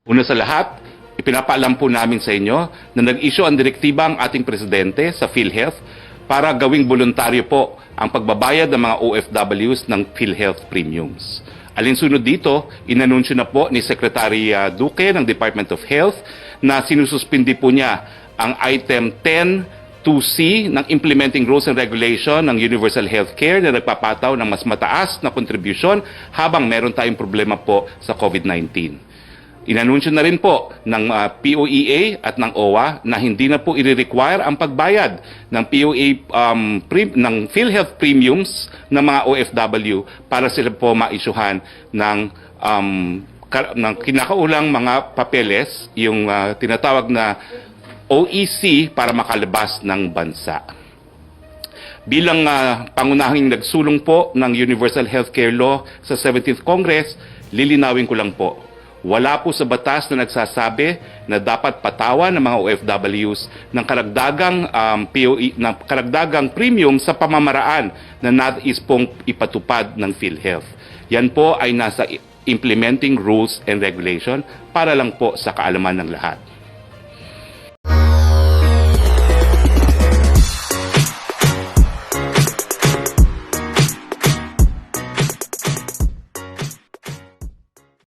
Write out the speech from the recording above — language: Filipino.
Una sa lahat, ipinapaalam po namin sa inyo na nag-issue ang direktiba ang ating presidente sa PhilHealth para gawing voluntaryo po ang pagbabayad ng mga OFWs ng PhilHealth premiums. Alinsunod dito, inanunsyo na po ni Secretary Duque ng Department of Health na sinususpindi po niya ang item 10(2)C ng Implementing Rules and Regulation ng Universal Healthcare na nagpapataw ng mas mataas na kontribusyon habang meron tayong problema po sa COVID-19. Inanunsyo na rin po ng POEA at ng OWA na hindi na po i-require ang pagbayad ng ng PhilHealth premiums ng mga OFW para sila po maisyuhan ng kinakaulang mga papeles, yung tinatawag na OEC para makalabas ng bansa. Bilang pangunahing nagsulong po ng Universal Healthcare Law sa 17th Congress, lilinawin ko lang po. Wala po sa batas na nagsasabi na dapat patawan ng mga OFWs ng karagdagang premium sa pamamaraan na nais pong ipatupad ng PhilHealth. Yan po ay nasa Implementing Rules and Regulation para lang po sa kaalaman ng lahat.